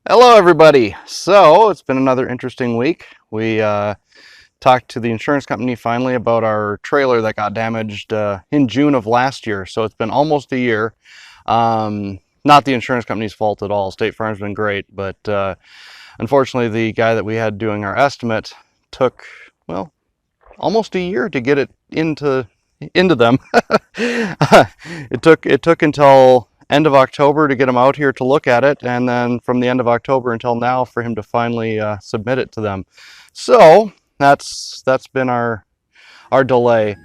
Hello, everybody. So it's been another interesting week. We talked to the insurance company finally about our trailer that got damaged in June of last year. So it's been almost a year. Not the insurance company's fault at all. State Farm's been great, but unfortunately, the guy that we had doing our estimate took, well, almost a year to get it into them. It took until end of October to get him out here to look at it, and then from the end of October until now for him to finally submit it to them. So that's been our delay,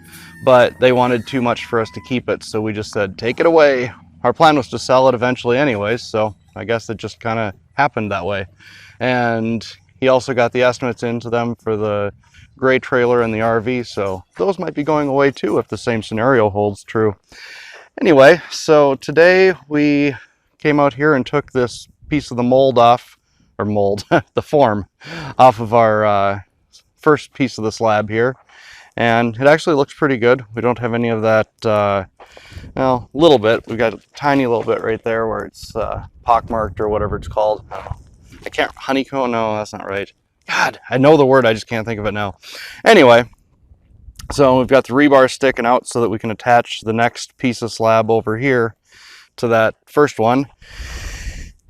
but they wanted too much for us to keep it, so we just said take it away. Our plan was to sell it eventually anyways, so I guess it just kind of happened that way. And he also got the estimates into them for the gray trailer and the RV, so those might be going away too if the same scenario holds true. Anyway, so today we came out here and took this piece of the mold off, or mold, the form off of our first piece of the slab here, and it actually looks pretty good. We don't have any of that, well, a little bit. We've got a tiny little bit right there where it's pockmarked or whatever it's called. I can't, honeycomb, no, that's not right. God, I know the word, I just can't think of it now. Anyway, so we've got the rebar sticking out so that we can attach the next piece of slab over here to that first one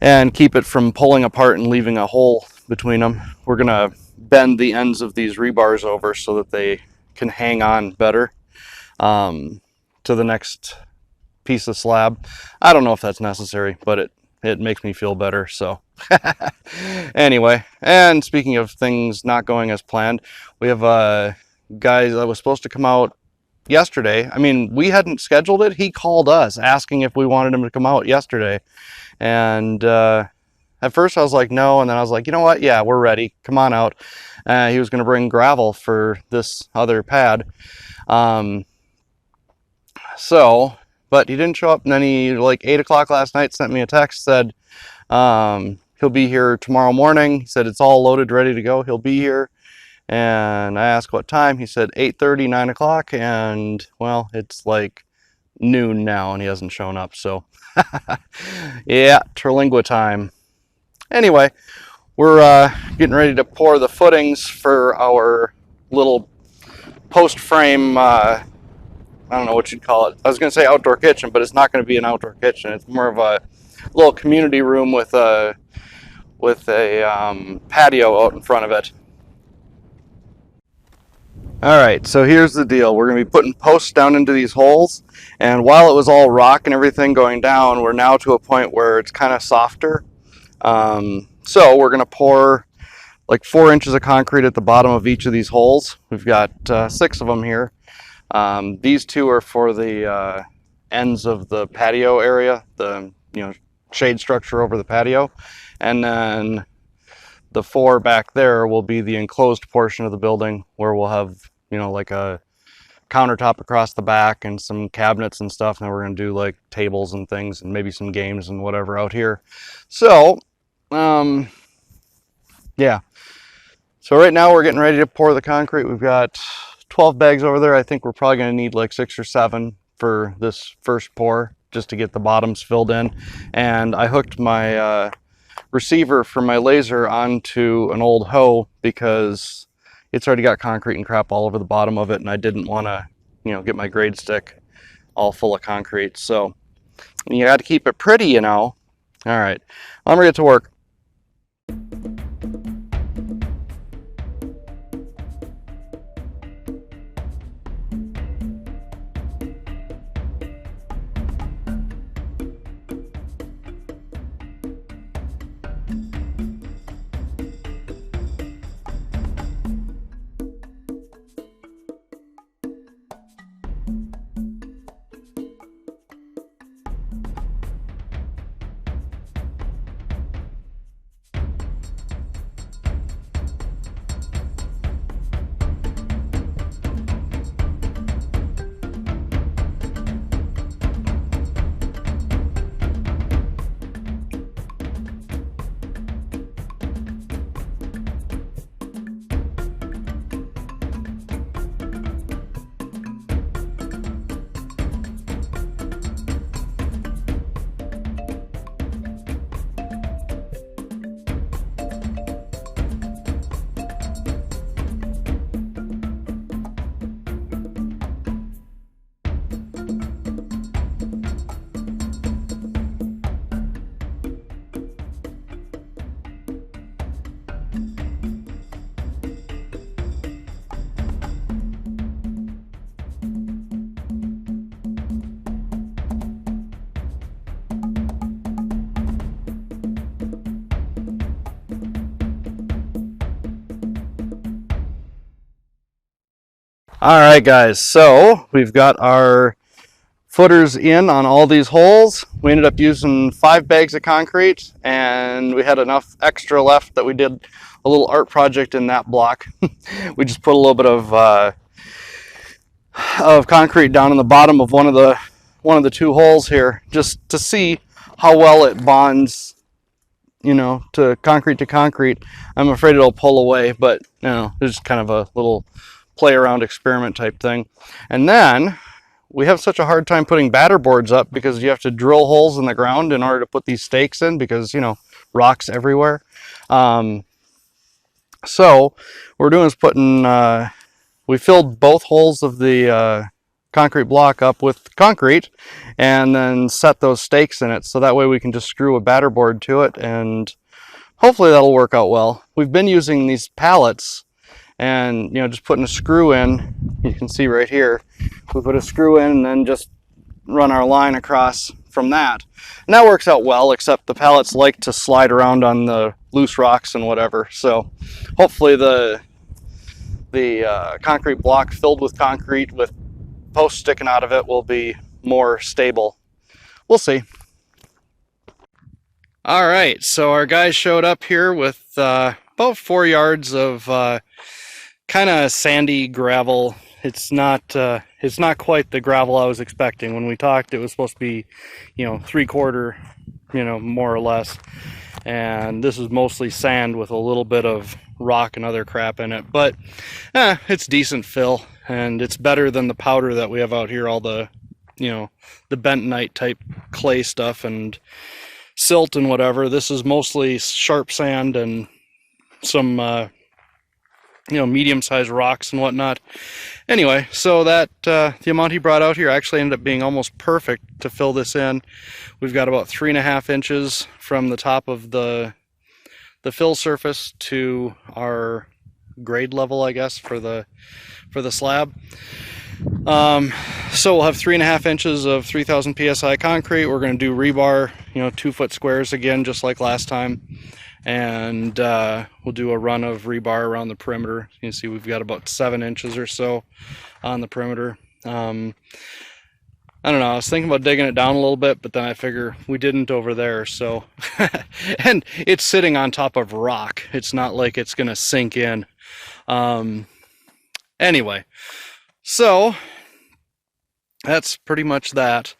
and keep it from pulling apart and leaving a hole between them. We're gonna bend the ends of these rebars over so that they can hang on better to the next piece of slab. I don't know if that's necessary, but it makes me feel better, so. Anyway, and speaking of things not going as planned, we have a guy that was supposed to come out yesterday. I mean, we hadn't scheduled it. He called us asking if we wanted him to come out yesterday. And at first I was like, no. And then I was like, you know what? Yeah, we're ready. Come on out. He was going to bring gravel for this other pad. But he didn't show up. And then he, like 8 o'clock last night, sent me a text, said, he'll be here tomorrow morning. He said it's all loaded, ready to go. He'll be here. And I asked what time. He said 8:30, 9 o'clock. And well, it's like noon now and he hasn't shown up. So yeah, Terlingua time. Anyway, we're getting ready to pour the footings for our little post frame, I don't know what you'd call it. I was going to say outdoor kitchen, but it's not going to be an outdoor kitchen. It's more of a little community room with a patio out in front of it. Alright, so here's the deal. We're going to be putting posts down into these holes, and while it was all rock and everything going down, we're now to a point where it's kind of softer. So we're going to pour like 4 inches of concrete at the bottom of each of these holes. We've got 6 of them here. These 2 are for the ends of the patio area, the shade structure over the patio, and then the 4 back there will be the enclosed portion of the building where we'll have like a countertop across the back and some cabinets and stuff. And then we're going to do like tables and things and maybe some games and whatever out here. So yeah, so right now we're getting ready to pour the concrete. We've got 12 bags over there. I think we're probably going to need like 6 or 7 for this first pour just to get the bottoms filled in. And I hooked my receiver for my laser onto an old hoe because it's already got concrete and crap all over the bottom of it, and I didn't want to get my grade stick all full of concrete. So you got to keep it pretty, All right, I'm gonna get to work. All right, guys, so we've got our footers in on all these holes. We ended up using 5 bags of concrete, and we had enough extra left that we did a little art project in that block. We just put a little bit of concrete down in the bottom of one of the 2 holes here, just to see how well it bonds, you know, to concrete. I'm afraid it'll pull away, but you know, it's just kind of a little play around experiment type thing. And then we have such a hard time putting batter boards up because you have to drill holes in the ground in order to put these stakes in, because, you know, rocks everywhere. So what we're doing is we filled both holes of the concrete block up with concrete and then set those stakes in it, so that way we can just screw a batter board to it, and hopefully that'll work out well. We've been using these pallets and, you know, just putting a screw in. You can see right here, we put a screw in and then just run our line across from that. And that works out well, except the pallets like to slide around on the loose rocks and whatever. So hopefully the concrete block filled with concrete with posts sticking out of it will be more stable. We'll see. All right, so our guys showed up here with about 4 yards of kind of sandy gravel. It's not quite the gravel I was expecting. When we talked, it was supposed to be, you know, 3/4, you know, more or less. And this is mostly sand with a little bit of rock and other crap in it. But it's decent fill, and it's better than the powder that we have out here, all the, you know, the bentonite type clay stuff and silt and whatever. This is mostly sharp sand and some you know, medium-sized rocks and whatnot. Anyway, so that the amount he brought out here actually ended up being almost perfect to fill this in. We've got about 3.5 inches from the top of the fill surface to our grade level, I guess, for the slab. So we'll have 3.5 inches of 3,000 psi concrete. We're going to do rebar, you know, 2-foot squares again, just like last time. And we'll do a run of rebar around the perimeter. You can see we've got about 7 inches or so on the perimeter. I don't know, I was thinking about digging it down a little bit, but then I figure we didn't over there, so. And it's sitting on top of rock. It's not like it's gonna sink in. Anyway, so that's pretty much that.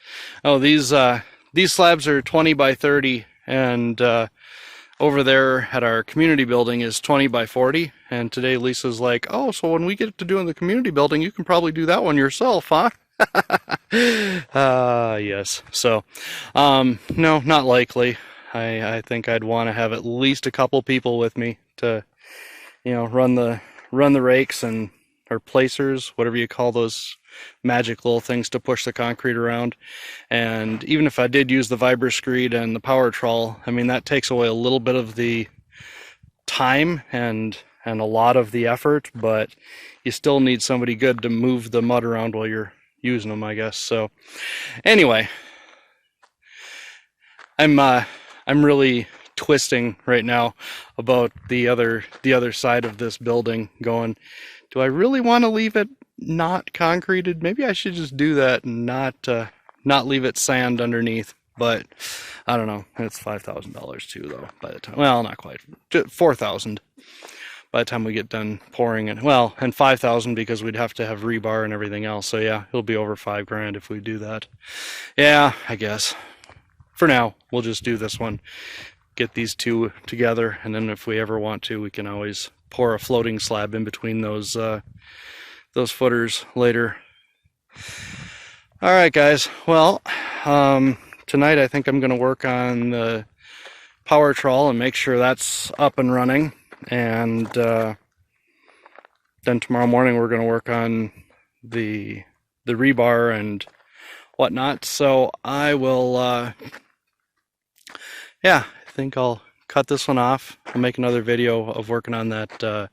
Oh, these slabs are 20 by 30, and over there at our community building is 20 by 40, and today Lisa's like, oh, so when we get to doing the community building, you can probably do that one yourself, huh? Yes. So, no, not likely. I think I'd want to have at least a couple people with me to, you know, run the rakes and, or placers, whatever you call those magic little things to push the concrete around. And even if I did use the vibra-screed and the power trawl, I mean, that takes away a little bit of the time and a lot of the effort, but you still need somebody good to move the mud around while you're using them, I guess. So anyway, I'm really twisting right now about the other side of this building, going, do I really want to leave it not concreted? Maybe I should just do that and not leave it sand underneath. But I don't know. It's $5,000 too, though, by the time. Well, not quite. $4,000 by the time we get done pouring it. Well, and $5,000 because we'd have to have rebar and everything else. So yeah, it'll be over $5,000 if we do that. Yeah, I guess. For now, we'll just do this one. Get these two together, and then if we ever want to, we can always pour a floating slab in between those footers later. All right, guys. Well, tonight I think I'm going to work on the power trawl and make sure that's up and running. And then tomorrow morning we're going to work on the rebar and whatnot. So I will, yeah, I think I'll cut this one off. I'll make another video of working on that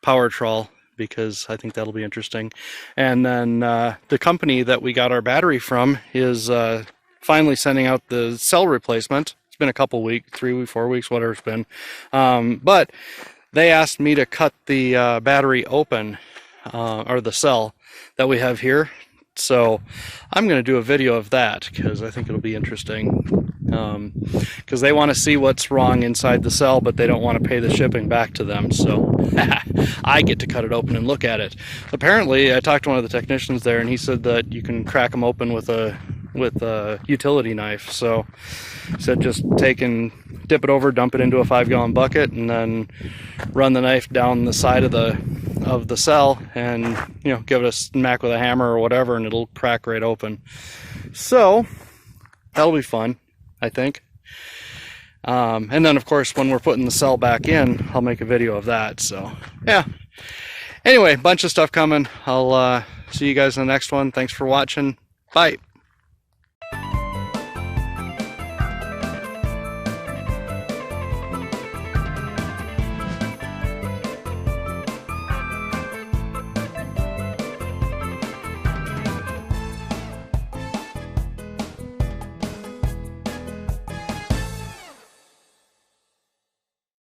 power trawl, because I think that'll be interesting. And then the company that we got our battery from is finally sending out the cell replacement. It's been a couple weeks, 3 4 weeks, whatever it's been. But they asked me to cut the battery open or the cell that we have here. So I'm going to do a video of that because I think it'll be interesting, because they want to see what's wrong inside the cell, but they don't want to pay the shipping back to them. So I get to cut it open and look at it. Apparently, I talked to one of the technicians there, and he said that you can crack them open with a utility knife. So he said just take and dip it over, dump it into a 5-gallon bucket, and then run the knife down the side of the cell, and give it a smack with a hammer or whatever, and it'll crack right open. So that'll be fun, I think. And then of course when we're putting the cell back in, I'll make a video of that. So yeah, anyway, bunch of stuff coming. I'll see you guys in the next one. Thanks for watching. Bye.